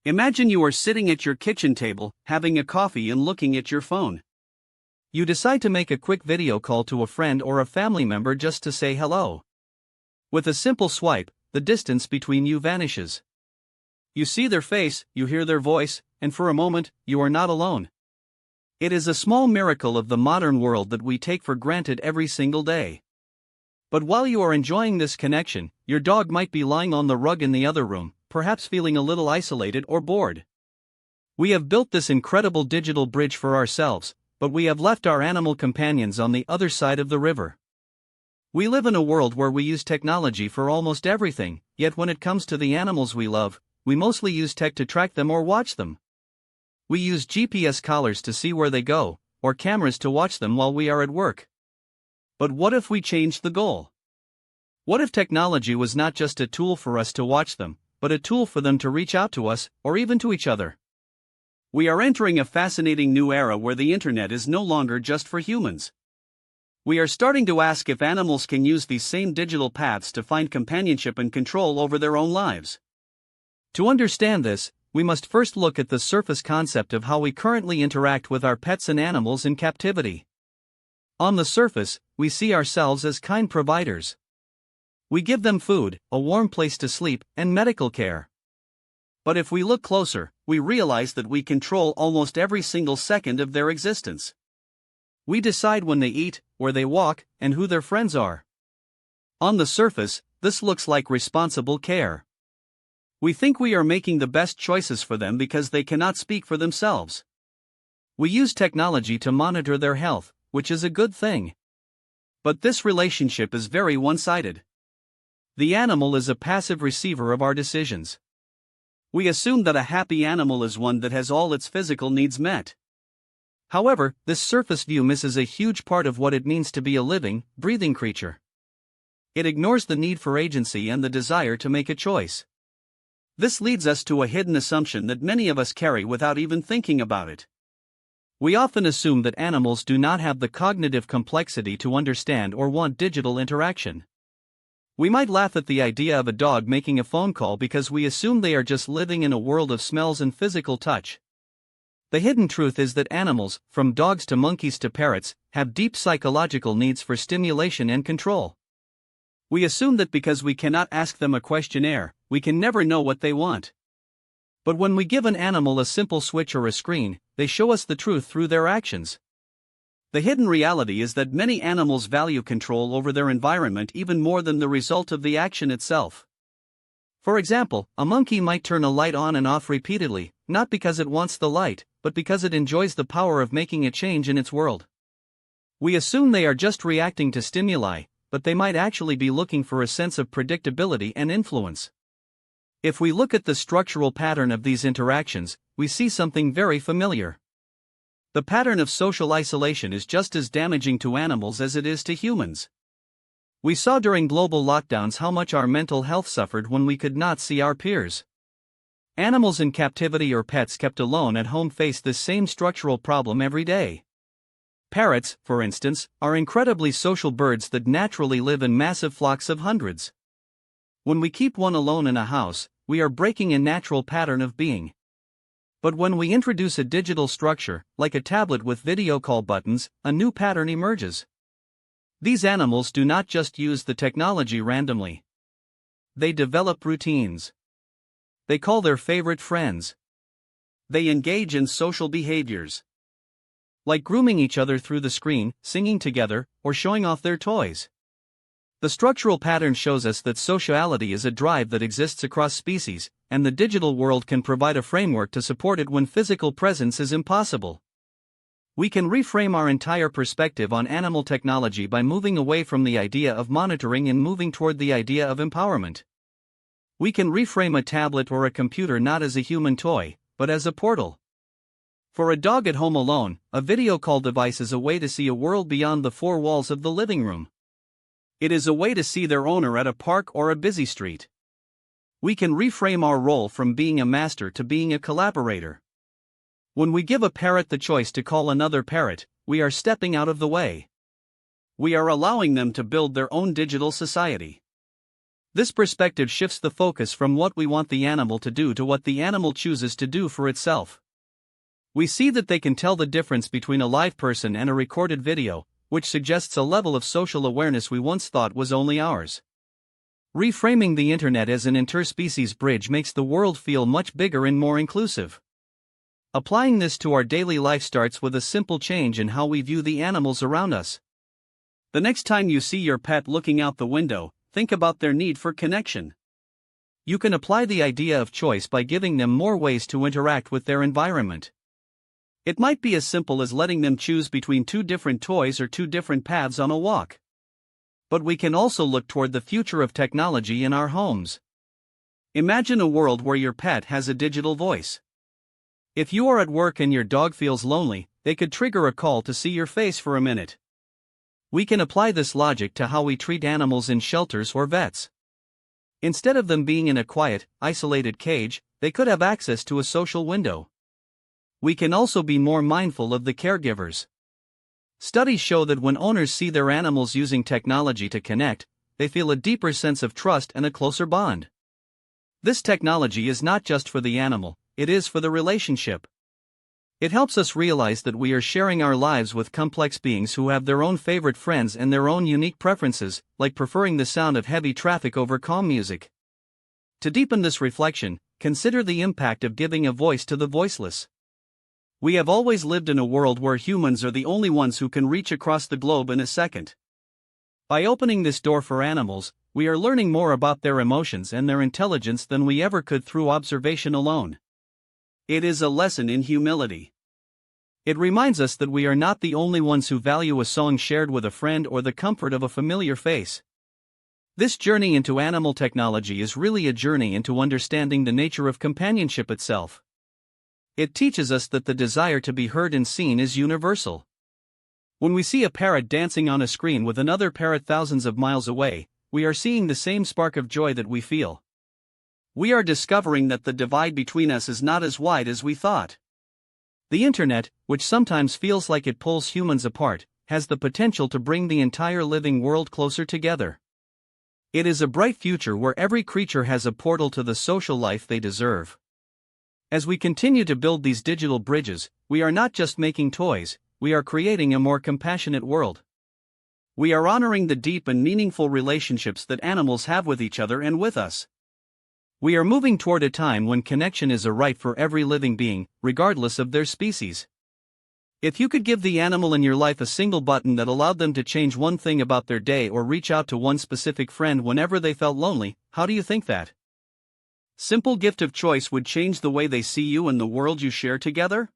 Imagine you are sitting at your kitchen table, having a coffee and looking at your phone. You decide to make a quick video call to a friend or a family member just to say hello. With a simple swipe, the distance between you vanishes. You see their face, you hear their voice, and for a moment, you are not alone. It is a small miracle of the modern world that we take for granted every single day. But while you are enjoying this connection, your dog might be lying on the rug in the other room, perhaps feeling a little isolated or bored. We have built this incredible digital bridge for ourselves, but we have left our animal companions on the other side of the river. We live in a world where we use technology for almost everything, yet when it comes to the animals we love, we mostly use tech to track them or watch them. We use GPS collars to see where they go, or cameras to watch them while we are at work. But what if we changed the goal? What if technology was not just a tool for us to watch them, but a tool for them to reach out to us, or even to each other? We are entering a fascinating new era where the internet is no longer just for humans. We are starting to ask if animals can use these same digital paths to find companionship and control over their own lives. To understand this, we must first look at the surface concept of how we currently interact with our pets and animals in captivity. On the surface, we see ourselves as kind providers. We give them food, a warm place to sleep, and medical care. But if we look closer, we realize that we control almost every single second of their existence. We decide when they eat, where they walk, and who their friends are. On the surface, this looks like responsible care. We think we are making the best choices for them because they cannot speak for themselves. We use technology to monitor their health, which is a good thing. But this relationship is very one-sided. The animal is a passive receiver of our decisions. We assume that a happy animal is one that has all its physical needs met. However, this surface view misses a huge part of what it means to be a living, breathing creature. It ignores the need for agency and the desire to make a choice. This leads us to a hidden assumption that many of us carry without even thinking about it. We often assume that animals do not have the cognitive complexity to understand or want digital interaction. We might laugh at the idea of a dog making a phone call because we assume they are just living in a world of smells and physical touch. The hidden truth is that animals, from dogs to monkeys to parrots, have deep psychological needs for stimulation and control. We assume that because we cannot ask them a questionnaire, we can never know what they want. But when we give an animal a simple switch or a screen, they show us the truth through their actions. The hidden reality is that many animals value control over their environment even more than the result of the action itself. For example, a monkey might turn a light on and off repeatedly, not because it wants the light, but because it enjoys the power of making a change in its world. We assume they are just reacting to stimuli, but they might actually be looking for a sense of predictability and influence. If we look at the structural pattern of these interactions, we see something very familiar. The pattern of social isolation is just as damaging to animals as it is to humans. We saw during global lockdowns how much our mental health suffered when we could not see our peers. Animals in captivity or pets kept alone at home face this same structural problem every day. Parrots, for instance, are incredibly social birds that naturally live in massive flocks of hundreds. When we keep one alone in a house, we are breaking a natural pattern of being. But when we introduce a digital structure, like a tablet with video call buttons, a new pattern emerges. These animals do not just use the technology randomly. They develop routines. They call their favorite friends. They engage in social behaviors, like grooming each other through the screen, singing together, or showing off their toys. The structural pattern shows us that sociality is a drive that exists across species, and the digital world can provide a framework to support it when physical presence is impossible. We can reframe our entire perspective on animal technology by moving away from the idea of monitoring and moving toward the idea of empowerment. We can reframe a tablet or a computer not as a human toy, but as a portal. For a dog at home alone, a video call device is a way to see a world beyond the four walls of the living room. It is a way to see their owner at a park or a busy street. We can reframe our role from being a master to being a collaborator. When we give a parrot the choice to call another parrot, we are stepping out of the way. We are allowing them to build their own digital society. This perspective shifts the focus from what we want the animal to do to what the animal chooses to do for itself. We see that they can tell the difference between a live person and a recorded video, which suggests a level of social awareness we once thought was only ours. Reframing the internet as an interspecies bridge makes the world feel much bigger and more inclusive. Applying this to our daily life starts with a simple change in how we view the animals around us. The next time you see your pet looking out the window, think about their need for connection. You can apply the idea of choice by giving them more ways to interact with their environment. It might be as simple as letting them choose between 2 different toys or 2 different paths on a walk. But we can also look toward the future of technology in our homes. Imagine a world where your pet has a digital voice. If you are at work and your dog feels lonely, they could trigger a call to see your face for a minute. We can apply this logic to how we treat animals in shelters or vets. Instead of them being in a quiet, isolated cage, they could have access to a social window. We can also be more mindful of the caregivers. Studies show that when owners see their animals using technology to connect, they feel a deeper sense of trust and a closer bond. This technology is not just for the animal, it is for the relationship. It helps us realize that we are sharing our lives with complex beings who have their own favorite friends and their own unique preferences, like preferring the sound of heavy traffic over calm music. To deepen this reflection, consider the impact of giving a voice to the voiceless. We have always lived in a world where humans are the only ones who can reach across the globe in a second. By opening this door for animals, we are learning more about their emotions and their intelligence than we ever could through observation alone. It is a lesson in humility. It reminds us that we are not the only ones who value a song shared with a friend or the comfort of a familiar face. This journey into animal technology is really a journey into understanding the nature of companionship itself. It teaches us that the desire to be heard and seen is universal. When we see a parrot dancing on a screen with another parrot thousands of miles away, we are seeing the same spark of joy that we feel. We are discovering that the divide between us is not as wide as we thought. The internet, which sometimes feels like it pulls humans apart, has the potential to bring the entire living world closer together. It is a bright future where every creature has a portal to the social life they deserve. As we continue to build these digital bridges, we are not just making toys, we are creating a more compassionate world. We are honoring the deep and meaningful relationships that animals have with each other and with us. We are moving toward a time when connection is a right for every living being, regardless of their species. If you could give the animal in your life a single button that allowed them to change one thing about their day or reach out to one specific friend whenever they felt lonely, how do you think that simple gift of choice would change the way they see you and the world you share together?